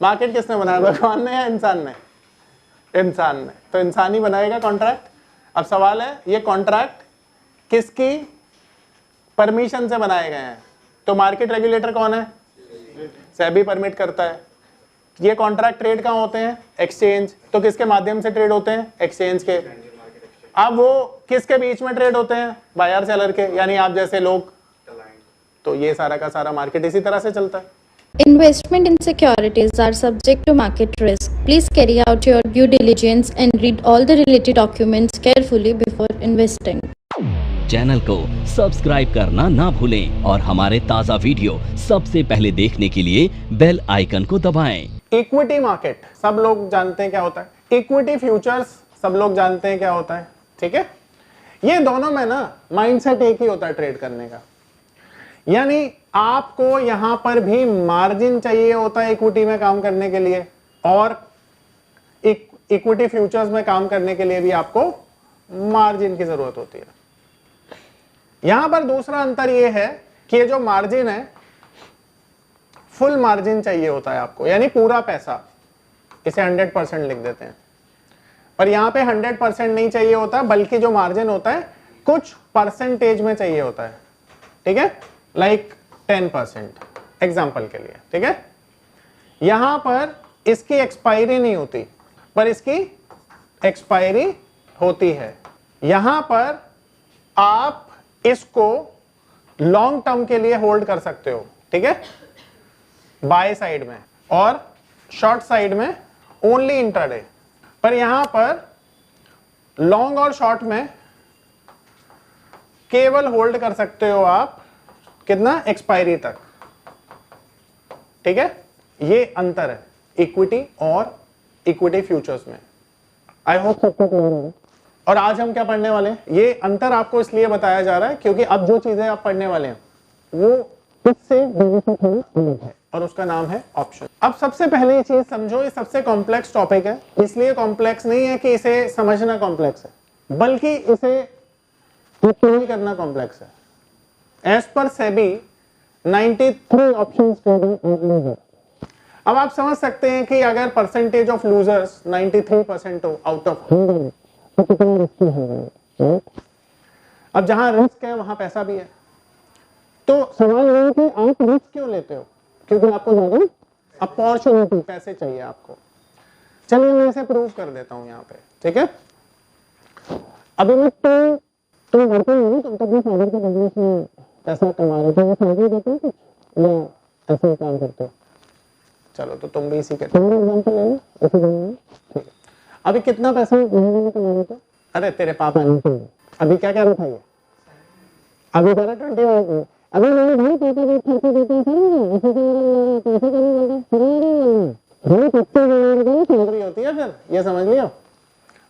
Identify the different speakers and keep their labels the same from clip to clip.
Speaker 1: Market किसने बनाया, भगवान ने या इंसान ने? इंसान ने। तो इंसान ही बनाएगा कॉन्ट्रैक्ट। अब सवाल है ये कॉन्ट्रैक्ट किसकी परमिशन से बनाए गए हैं? तो मार्केट रेगुलेटर कौन है? सेबी परमिट करता है। ये कॉन्ट्रैक्ट ट्रेड कहाँ होते हैं? एक्सचेंज। तो किसके माध्यम से ट्रेड होते हैं? एक्सचेंज के। अब वो किसके बीच में ट्रेड होते हैं? बायर सेलर के, यानी आप जैसे लोग। तो ये सारा का सारा मार्केट इसी तरह से चलता है।
Speaker 2: Investment in securities are subject to market risk. Please carry out your due diligence and read all the related documents carefully before investing.
Speaker 3: Channel को सब्सक्राइब करना ना भूलें और हमारे ताज़ा वीडियो सबसे पहले देखने के लिए बेल आइकन को दबाएं।
Speaker 1: इक्विटी मार्केट सब लोग जानते हैं क्या होता है। इक्विटी फ्यूचर्स सब लोग जानते हैं क्या होता है। ठीक है, ये दोनों में ना माइंडसेट एक ही होता है ट्रेड करने का। यानी आपको यहां पर भी मार्जिन चाहिए होता है इक्विटी में काम करने के लिए, और इक्विटी फ्यूचर्स में काम करने के लिए भी आपको मार्जिन की जरूरत होती है। यहां पर दूसरा अंतर यह है कि ये जो मार्जिन है फुल मार्जिन चाहिए होता है आपको, यानी पूरा पैसा। इसे 100% लिख देते हैं, पर यहां पे 100% नहीं चाहिए होता, बल्कि जो मार्जिन होता है कुछ परसेंटेज में चाहिए होता है। ठीक है, लाइक 10% एग्जाम्पल के लिए। ठीक है, यहां पर इसकी एक्सपायरी नहीं होती, पर इसकी एक्सपायरी होती है। यहां पर आप इसको लॉन्ग टर्म के लिए होल्ड कर सकते हो। ठीक है, बाय साइड में, और शॉर्ट साइड में ओनली इंट्राडे। पर यहां पर लॉन्ग और शॉर्ट में केवल होल्ड कर सकते हो आप कितना? एक्सपायरी तक। ठीक है, ये अंतर है इक्विटी और इक्विटी फ्यूचर्स में। आई होप सबको क्लियर है। और आज हम क्या पढ़ने वाले हैं? ये अंतर आपको इसलिए बताया जा रहा है क्योंकि अब जो चीजें आप पढ़ने वाले हैं वो इससे थोड़ी अलग है, और उसका नाम है ऑप्शन। अब सबसे पहले ये चीज समझो, ये सबसे कॉम्प्लेक्स टॉपिक है। इसलिए कॉम्प्लेक्स नहीं है कि इसे समझना कॉम्प्लेक्स है, बल्कि इसे अप्लाई करना कॉम्प्लेक्स है। As per SEBI 93 options trading है। अब आप समझ सकते हैं कि अगर परसेंटेज ऑफ लूजर्स 93% हो आउट ऑफ 100 तो कितना रिस्की है। अब जहां रिस्क है वहां पैसा भी है। तो सवाल ये है कि आप रिस्क क्यों लेते हो? क्योंकि आपको ज्यादा अपॉर्चुनिटी, पैसे चाहिए आपको। चलिए मैं इसे प्रूव कर देता हूं यहाँ पे। ठीक है, अभी मैं तुम वर्किंग नहीं, तुम तो अपने फादर के बिजनेस में पैसा कमा रहे थे, वो सैलरी देते हो कुछ या ऐसे ही काम करते हो? चलो तो तुम भी इसी के एग्जाम्पल ले लो, इसी में। ठीक है, अभी कितना पैसा महीने में कमा रहे थे? अरे तेरे पापा ने अभी क्या क्या रखा है? अभी कह रहा 20 अभी मैंने भाई पापा को खर्चे देते हैं सर, इसी के कैसे करेंगे? भाई कितने की सैलरी होती है फिर, ये समझ लियो।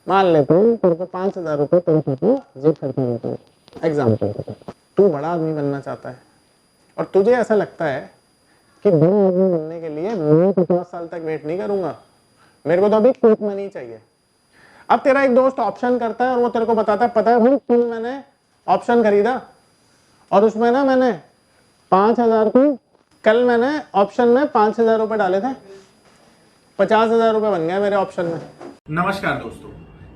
Speaker 1: मान लेते हैं तेरे को 5000 रुपये पैसे की जेब खर्चा देते हैं एग्जाम्पल। तू बड़ा आदमी बनना चाहता है और तुझे ऐसा लगता है कि बड़ा आदमी बनने के लिए मैं 50 साल तक वेट नहीं करूंगा, मेरे को तो अभी क्विक मनी चाहिए। अब तेरा एक दोस्त ऑप्शन करता है और वो तेरे को बताता है, पता है भाई कल मैंने ऑप्शन खरीदा और उसमें ना मैंने 5000 की, कल मैंने ऑप्शन में 5000 रुपए डाले थे, 50,000 रुपए बन गए मेरे ऑप्शन में।
Speaker 4: नमस्कार दोस्तों,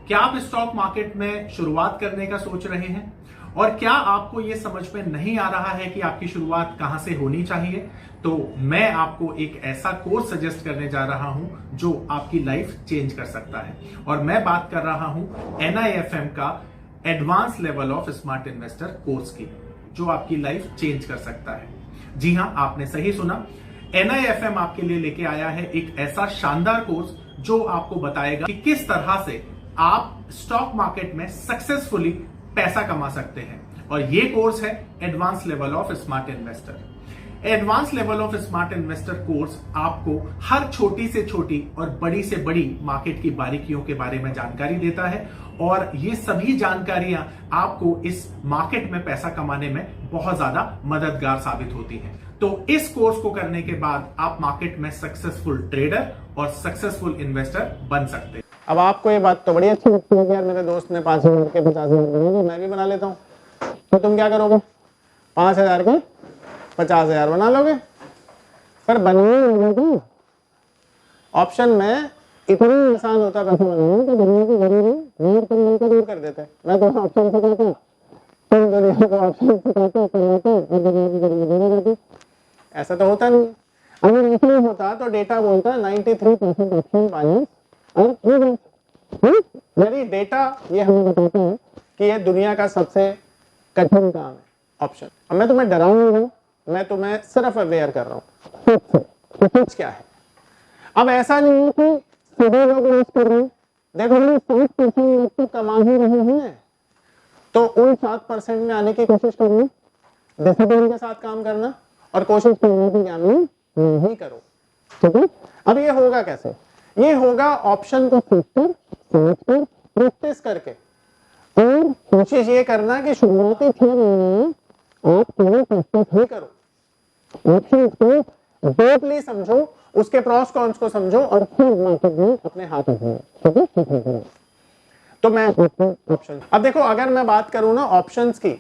Speaker 4: क्या आप स्टॉक मार्केट में शुरुआत करने का सोच रहे हैं और क्या आपको यह समझ में नहीं आ रहा है कि आपकी शुरुआत कहां से होनी चाहिए? तो मैं आपको एक ऐसा कोर्स सजेस्ट करने जा रहा हूं जो आपकी लाइफ चेंज कर सकता है, और मैं बात कर रहा हूं NIFM का advance level of smart investor course की, जो आपकी लाइफ चेंज कर सकता है। जी हां, आपने सही सुना, NIFM आपके लिए लेके आया है एक ऐसा शानदार कोर्स जो आपको बताएगा कि किस तरह से आप स्टॉक मार्केट में सक्सेसफुली पैसा कमा सकते हैं। और ये कोर्स है advance level of smart investor. Advance level of smart investor course आपको हर छोटी से छोटी और बड़ी से बड़ी मार्केट की बारीकियों के बारे में जानकारी देता है, और ये सभी जानकारियां आपको इस मार्केट में पैसा कमाने में बहुत ज्यादा मददगार साबित होती हैं। तो इस कोर्स को करने के बाद आप मार्केट में सक्सेसफुल ट्रेडर और सक्सेसफुल इन्वेस्टर बन सकते हैं।
Speaker 1: अब आपको ये बात तो बड़ी अच्छी लगती है कि यार मेरे दोस्त ने 5000 के 50,000 बनाए, मैं भी बना लेता हूँ। तो तुम क्या करोगे? 5000 के 50,000 बना लोगे, पर बनने ऑप्शन में इतना आसान होता पैसा बनाना कि दुनिया की गरीबी नीड पर मिलकर दूर कर देते। मैं तो ऑप्शन से कहता हूँ, तुम दुनिया को ऑप्शन से कहते हो करवाते और दुनिया की गरीबी दूर कर देती। ऐसा तो होता नहीं। अगर ऐसा नहीं होता तो डेटा बोलता है 93% ऑप्शन बायर्स और यूजर्स। यदि डेटा ये हमें बताता है कि ये दुनिया का सबसे कठिन काम है ऑप्शन। अब मैं तुम्हें डरा नहीं हूं, मैं तुम्हें सिर्फ अवेयर कर रहा हूँ कुछ क्या है। अब ऐसा नहीं है कि सभी लोग इन्वेस्ट कर रहे हैं। देखो हम 7% लोग तो कमा ही रहे हैं, तो उन 7% में आने की कोशिश करना, डिसिप्लिन के साथ काम करना और कोशिश करने की गैम्बलिंग नहीं करो। ठीक है, अब ये होगा कैसे? ये होगा ऑप्शन को सीखकर, समझकर, प्रैक्टिस करके। और कोशिश ये करना कि शुरुआती 6 महीने में आप केवल प्रैक्टिस ही करो। ऑप्शन को डीपली समझो, उसके प्रॉस कॉन्स को समझो और फिर मार्केट में अपने हाथ आजमाओ। ठीक है, ठीक है। तो मैं ऑप्शन, अब देखो अगर मैं बात करूं ना ऑप्शंस की,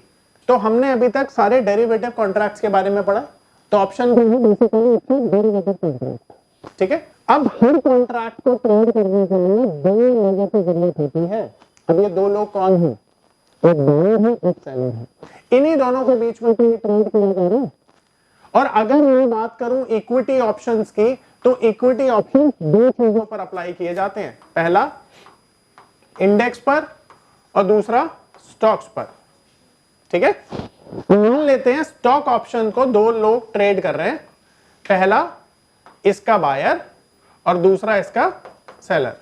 Speaker 1: तो हमने अभी तक सारे डेरिवेटिव कॉन्ट्रैक्ट्स के बारे में पढ़ा। तो ऑप्शन क्या है? Basically it's derivative contract. ठीक है, अब हर कॉन्ट्रैक्ट को ट्रेड करने के लिए दो लोगों की जरूरत होती है। अब ये दो लोग कौन हैं? एक बायर है, एक सेलर है। इन्हीं दोनों के बीच में तो ये ट्रेड किया जा रहा है। और अगर मैं बात करूं इक्विटी ऑप्शंस की, तो इक्विटी ऑप्शंस दो चीजों पर अप्लाई किए जाते हैं। पहला इंडेक्स पर और दूसरा स्टॉक्स पर। ठीक है, मान लेते हैं स्टॉक ऑप्शन को दो लोग ट्रेड कर रहे हैं, पहला इसका बायर और दूसरा इसका सेलर।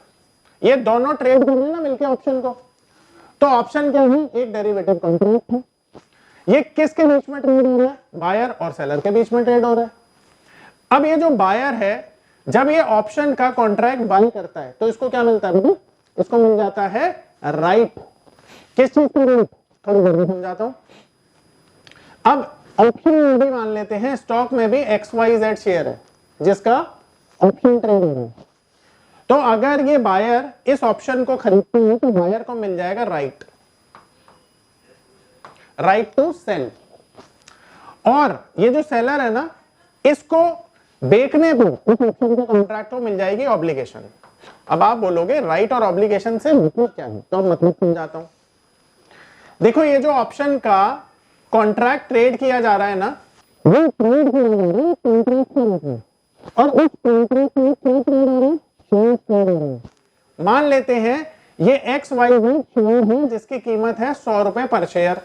Speaker 1: ये दोनों ट्रेड कर रहे हैं ना मिलकर ऑप्शन को। तो ऑप्शन क्या है? एक डेरिवेटिव कॉन्ट्रैक्ट है। ये किसके बीच में ट्रेड हो रहा है? बायर और सेलर के बीच में ट्रेड हो रहा है। अब ये जो बायर है, जब ये ऑप्शन का कॉन्ट्रैक्ट बाय करता है तो इसको क्या मिलता है बेटा? इसको मिल जाता है राइट। किस चीज का राइट? थोड़ी देर में समझाता हूं। अब ऑप्शन में भी मान लेते हैं स्टॉक में भी XYZ शेयर है जिसका ऑप्शन ट्रेड हो रहा है। तो अगर ये बायर इस ऑप्शन को खरीदते हैं तो बायर को मिल जाएगा राइट टू सेल। और ये जो सेलर है ना, इसको बेचने पर इस ऑप्शन के कॉन्ट्रैक्ट को मिल जाएगी ऑब्लिगेशन। अब आप बोलोगे राइट और ऑब्लिगेशन से मतलब क्या है? तो मतलब समझाता हूं। देखो ये जो ऑप्शन का कॉन्ट्रैक्ट ट्रेड किया जा रहा है ना, वो ट्रेड किया जा रहा है कॉन्ट्रैक्ट के रूप में। और उस कॉन्ट्रैक्ट में क्या ट्रेड हो रहा है? शेयर ट्रेड हो रहा है। मान लेते हैं ये XYZ शेयर है जिसकी कीमत है 100 रुपए पर शेयर।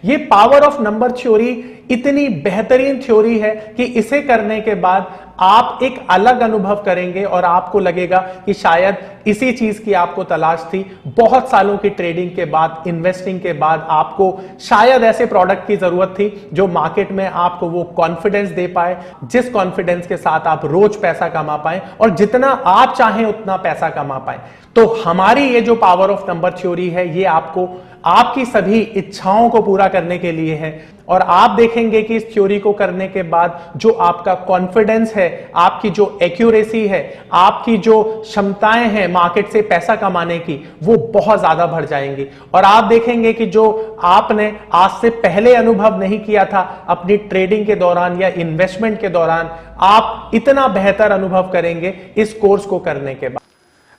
Speaker 4: ये पावर ऑफ नंबर थ्योरी इतनी बेहतरीन थ्योरी है कि इसे करने के बाद आप एक अलग अनुभव करेंगे और आपको लगेगा कि शायद इसी चीज की आपको तलाश थी। बहुत सालों की ट्रेडिंग के बाद, इन्वेस्टिंग के बाद आपको शायद ऐसे प्रोडक्ट की जरूरत थी जो मार्केट में आपको वो कॉन्फिडेंस दे पाए, जिस कॉन्फिडेंस के साथ आप रोज पैसा कमा पाए और जितना आप चाहें उतना पैसा कमा पाए। तो हमारी ये जो पावर ऑफ नंबर थ्योरी है, ये आपको आपकी सभी इच्छाओं को पूरा करने के लिए है। और आप देखेंगे कि इस थ्योरी को करने के बाद जो आपका कॉन्फिडेंस है, आपकी जो एक्यूरेसी है, आपकी जो क्षमताएं हैं मार्केट से पैसा कमाने की, वो बहुत ज्यादा बढ़ जाएंगी। और आप देखेंगे कि जो आपने आज से पहले अनुभव नहीं किया था अपनी ट्रेडिंग के दौरान या इन्वेस्टमेंट के दौरान, आप इतना बेहतर अनुभव करेंगे इस कोर्स को करने के बाद।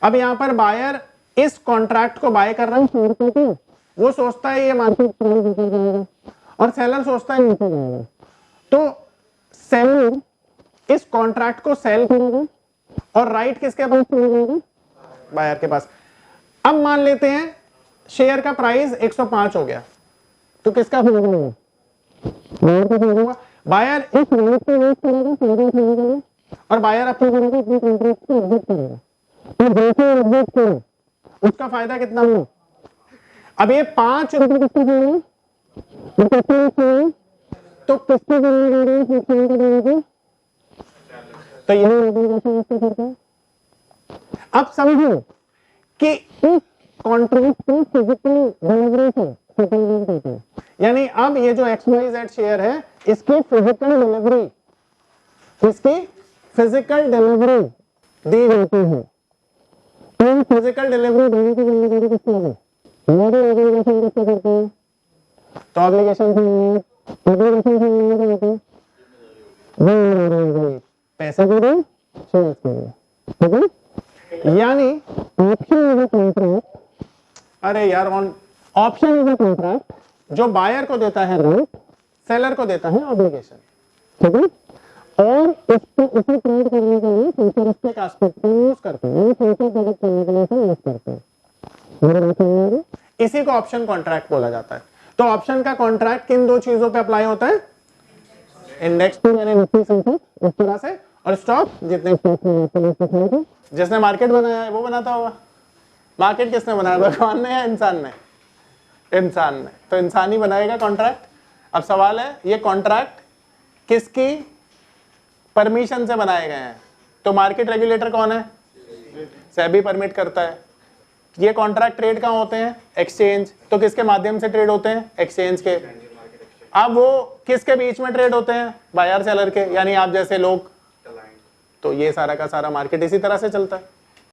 Speaker 1: अब यहां पर बायर इस कॉन्ट्रैक्ट को बाय कर रहा है 100 रुपए को, वो सोचता है ये मार्केट प्राइस ऊपर जाएगा और सेलर सोचता है नीचे जाएगा। तो सेलर इस कॉन्ट्रैक्ट को सेल करेगा और राइट किसके पास चला जाएगा? बायर के पास। अब मान लेते हैं शेयर का प्राइस 105 हो गया, तो किसका फायदा होगा? बायर का फायदा होगा। बायर इस राइट को वेट करेगा फायदा उठाने के लिए और बायर अपने करेगा अपने कॉन्ट्रैक्ट को एग्जिट करेगा। तो जैसे एग्जिट करेगा उसका फायदा कितना होगा? अब ये 5 रुपए किसको देंगे? तो किसको देने जा रहे हैं? नुकसान को देने। तो यही एप्लीकेशन इसको करता है। अब समझो कि इस कॉन्ट्रैक्ट पे फिजिकली डिलीवरी से सेटलमेंट होता है। यानी अब ये जो XYZ शेयर है, इसकी फिजिकल डिलीवरी दी जाती है। तो फिजिकल डिलीवरी देने की जिम्मेदारी किसकी है? मेरी एग्रीगेशन किसको करते हैं? तो ऑब्लिगेशन पैसे के लिए, शेयर्स के लिए। ठीक है, यानी ऑप्शन इज अ कॉन्ट्रैक्ट, अरे यार ऑप्शन इज अ कॉन्ट्रैक्ट जो बायर को देता है राइट, सेलर को देता है ऑब्लिगेशन, ठीक है, और इसको इसे ट्रेड करने के लिए फ्यूचरिस्टिक एस्पेक्ट को यूज करते हैं, फ्यूचर प्रेडिक्ट करने के लिए इसे यूज करते हैं, मेरे बात समझ आ रही? इसी को ऑप्शन कॉन्ट्रैक्ट बोला जाता है। तो ऑप्शन का कॉन्ट्रैक्ट किन दो चीजों पे अप्लाई होता है, इंडेक्स पे यानी निफ्टी सेंसेक्स इस तरह से, और स्टॉक जितने स्टॉक में जिसने मार्केट बनाया है वो बनाता होगा। मार्केट किसने बनाया, भगवान ने या इंसान ने? इंसान ने। तो इंसान ही बनाएगा कॉन्ट्रैक्ट। अब सवाल है ये कॉन्ट्रैक्ट किसकी परमिशन से बनाए गए हैं? तो मार्केट रेगुलेटर कौन है? सेबी परमिट करता है। ये कॉन्ट्रैक्ट ट्रेड कहाँ होते हैं? एक्सचेंज। तो किसके माध्यम से ट्रेड होते हैं? एक्सचेंज के। अब वो किसके बीच में ट्रेड होते हैं? बायर सेलर के, यानी आप जैसे लोग। तो ये सारा का सारा मार्केट इसी तरह से चलता है।